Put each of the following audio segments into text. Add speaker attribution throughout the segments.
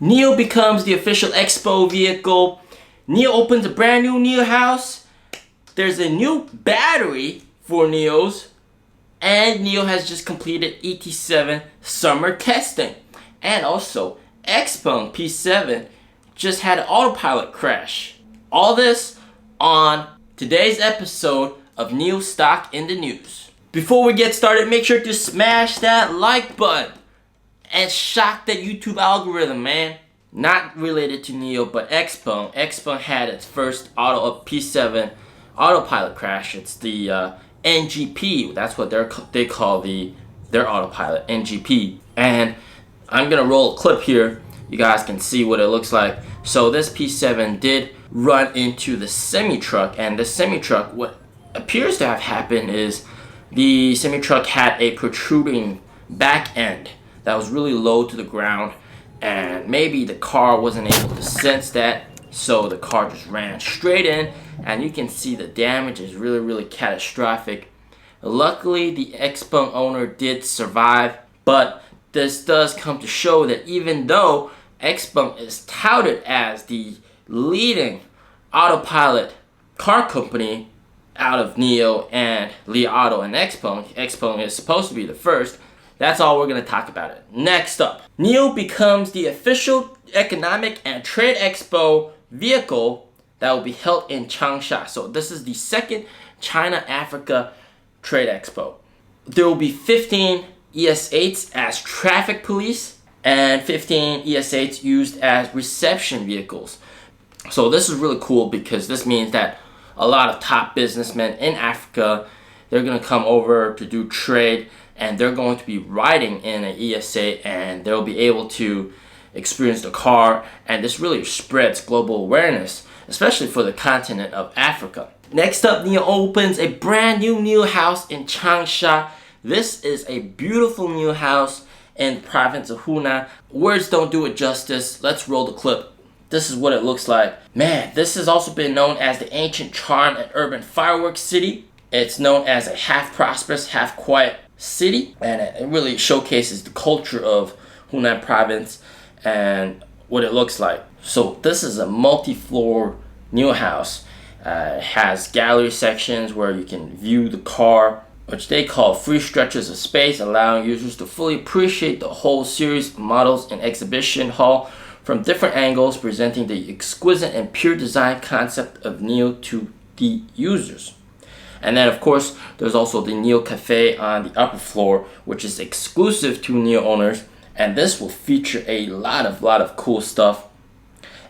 Speaker 1: NIO becomes the official Expo vehicle. NIO opens a brand new NIO House. There's a new battery for NIOs. And NIO has just completed ET7 summer testing. And also, Xpeng P7 just had an autopilot crash. All this on today's episode of NIO Stock in the News. Before we get started, make sure to smash that like button and shock that YouTube algorithm, man. Not related to NIO, but Xpeng. Xpeng had its first P7 autopilot crash. It's the NGP. That's what they call their autopilot, NGP. And I'm gonna roll a clip here. You guys can see what it looks like. So this P7 did run into the semi-truck, and the semi-truck, what appears to have happened is the semi-truck had a protruding back end that was really low to the ground, and maybe the car wasn't able to sense that, so the car just ran straight in, and you can see the damage is really catastrophic. Luckily, the Xpeng owner did survive, but this does come to show that even though Xpeng is touted as the leading autopilot car company out of NIO and Li Auto and Xpeng is supposed to be the first. That's all we're going to talk about it. Next up, NIO becomes the official economic and trade expo vehicle that will be held in Changsha. So this is the second China-Africa trade expo. There will be 15 ES8s as traffic police and 15 ES8s used as reception vehicles. So this is really cool because this means that a lot of top businessmen in Africa, they're going to come over to do trade, and they're going to be riding in an ES8, and they'll be able to experience the car, and this really spreads global awareness, especially for the continent of Africa. Next up, NIO opens a brand new NIO House in Changsha. This is a beautiful NIO House in the province of Hunan. Words don't do it justice. Let's roll the clip. This is what it looks like. Man, this has also been known as the ancient charm and urban fireworks city. It's known as a half prosperous, half quiet city, and it really showcases the culture of Hunan province and what it looks like. So this is a multi-floor NIO House. It has gallery sections where you can view the car, which they call free stretches of space, allowing users to fully appreciate the whole series of models in exhibition hall from different angles, presenting the exquisite and pure design concept of NIO to the users. And then of course, there's also the NIO Cafe on the upper floor, which is exclusive to NIO owners, and this will feature a lot of cool stuff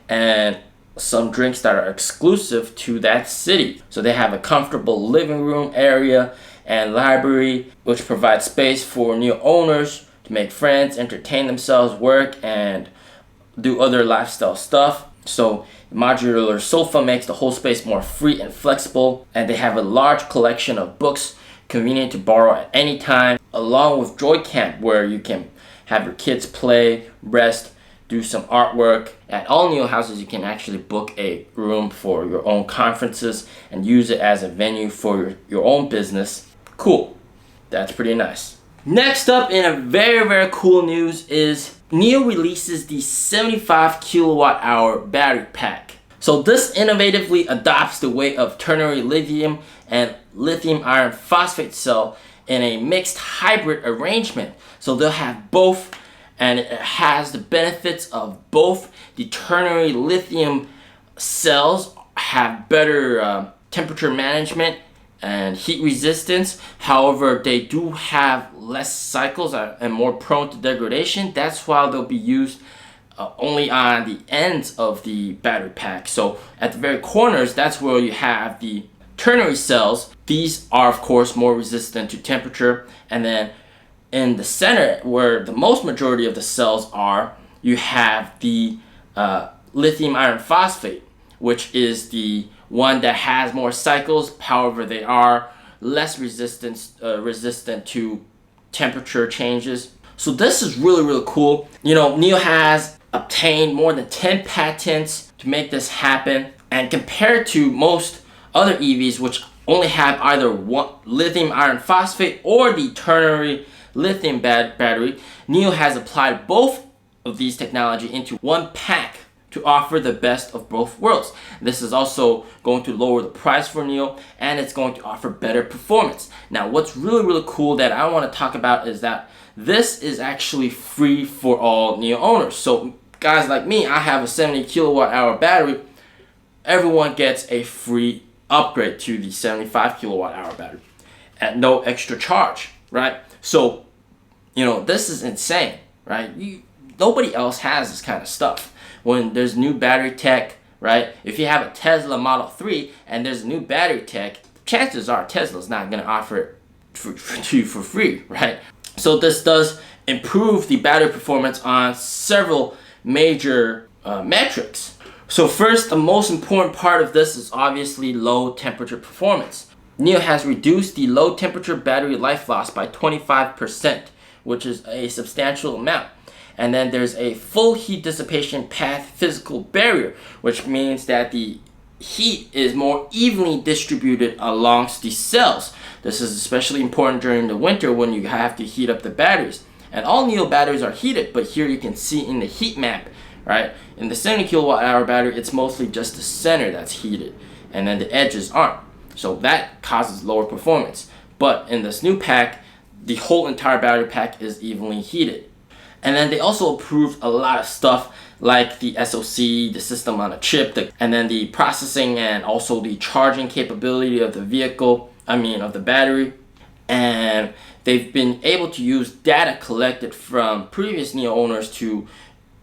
Speaker 1: and some drinks that are exclusive to that city. So they have a comfortable living room area and library, which provides space for NIO owners to make friends, entertain themselves, work, and do other lifestyle stuff. So the modular sofa makes the whole space more free and flexible, and they have a large collection of books convenient to borrow at any time, along with Joy Camp, where you can have your kids play, rest, do some artwork. At all NIO houses, you can actually book a room for your own conferences and use it as a venue for your own business. Cool. That's pretty nice. Next up, in a very cool news, is NIO releases the 75 kilowatt hour battery pack. So this innovatively adopts the way of ternary lithium and lithium iron phosphate cell in a mixed hybrid arrangement. So they'll have both, and it has the benefits of both. The ternary lithium cells have better temperature management and heat resistance. However, they do have less cycles and more prone to degradation. That's why they'll be used only on the ends of the battery pack. So at the very corners, that's where you have the ternary cells. These are of course more resistant to temperature, and then in the center, where the most majority of the cells are, you have the lithium iron phosphate, which is the one that has more cycles. However, they are less resistant to temperature changes. So this is really cool. You know, NIO has obtained more than 10 patents to make this happen, and compared to most other EVs, which only have either one lithium iron phosphate or the ternary lithium battery, NIO has applied both of these technology into one pack to offer the best of both worlds. This is also going to lower the price for NIO, and it's going to offer better performance. Now, what's really cool that I want to talk about is that this is actually free for all NIO owners. So guys like me, I have a 70 kilowatt hour battery. Everyone gets a free upgrade to the 75 kilowatt hour battery at no extra charge, right? So, you know, this is insane, right? Nobody else has this kind of stuff. When there's new battery tech, right? If you have a Tesla Model 3 and there's a new battery tech, chances are Tesla's not going to offer it to you for free, right? So this does improve the battery performance on several major metrics. So first, the most important part of this is obviously low temperature performance. NIO has reduced the low temperature battery life loss by 25%, which is a substantial amount. And then there's a full heat dissipation path physical barrier, which means that the heat is more evenly distributed alongst the cells. This is especially important during the winter when you have to heat up the batteries. And all NIO batteries are heated, but here you can see in the heat map, right? In the 70 kilowatt hour battery, it's mostly just the center that's heated, and then the edges aren't. So that causes lower performance. But in this new pack, the whole entire battery pack is evenly heated. And then they also approved a lot of stuff like the SoC, the system on a chip, and then the processing and also the charging capability of the vehicle, of the battery. And they've been able to use data collected from previous NIO owners to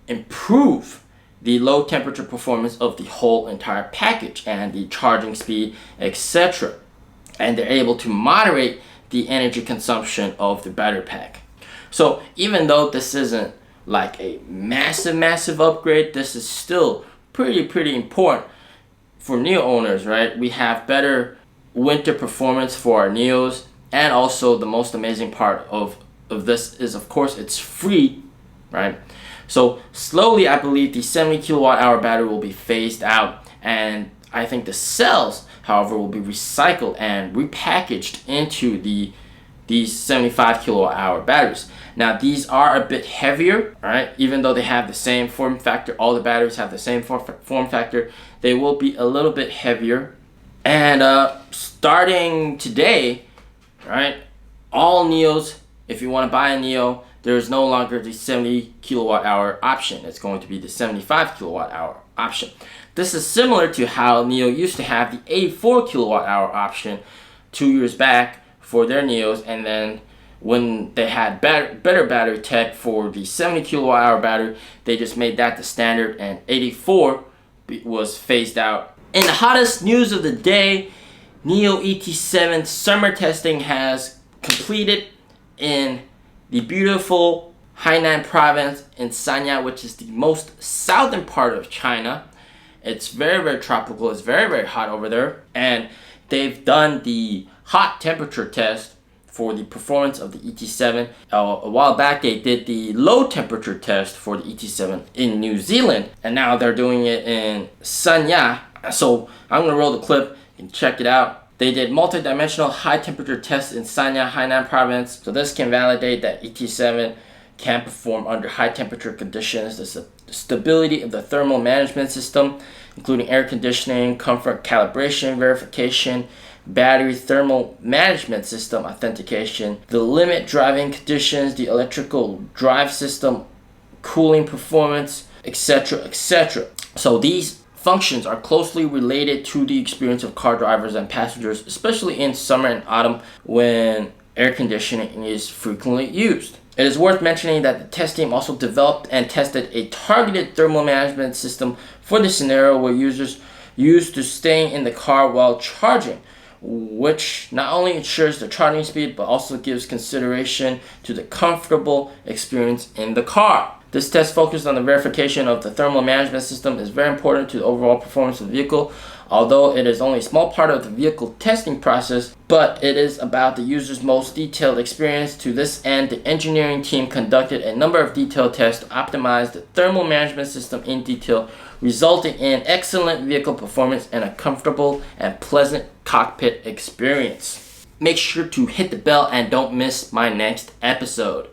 Speaker 1: improve the low temperature performance of the whole entire package and the charging speed, etc. And they're able to moderate the energy consumption of the battery pack. So even though this isn't like a massive upgrade, this is still pretty important for NIO owners, right? We have better winter performance for our NIOs, and also the most amazing part of this is, of course, it's free, right? So slowly, I believe the 70 kilowatt hour battery will be phased out, and I think the cells, however, will be recycled and repackaged into these 75 kilowatt hour batteries. Now these are a bit heavier, right? Even though they have the same form factor, all the batteries have the same form factor, they will be a little bit heavier. And starting today, right, all NIOs, if you want to buy a NIO, there is no longer the 70 kilowatt hour option. It's going to be the 75 kilowatt hour option. This is similar to how NIO used to have the 84 kilowatt hour option 2 years back for their NIOs, and then when they had better battery tech for the 70 kilowatt hour battery, they just made that the standard, and 84 was phased out. In the hottest news of the day, NIO ET7 summer testing has completed in the beautiful Hainan province in Sanya, which is the most southern part of China. It's very tropical. It's very hot over there, and they've done the hot temperature test for the performance of the ET7. A while back they did the low temperature test for the ET7 in New Zealand, and now they're doing it in Sanya. So I'm gonna roll the clip and check it out. They did multi-dimensional high temperature tests in Sanya, Hainan province. So this can validate that ET7 can perform under high temperature conditions. The stability of the thermal management system, including air conditioning, comfort calibration verification, battery thermal management system authentication, the limit driving conditions, the electrical drive system, cooling performance, etc. So these functions are closely related to the experience of car drivers and passengers, especially in summer and autumn when air conditioning is frequently used. It is worth mentioning that the test team also developed and tested a targeted thermal management system for the scenario where users used to staying in the car while charging, which not only ensures the charging speed but also gives consideration to the comfortable experience in the car. This test focused on the verification of the thermal management system is very important to the overall performance of the vehicle, although it is only a small part of the vehicle testing process, but it is about the user's most detailed experience. To this end, the engineering team conducted a number of detailed tests to optimize the thermal management system in detail, resulting in excellent vehicle performance and a comfortable and pleasant cockpit experience. Make sure to hit the bell and don't miss my next episode.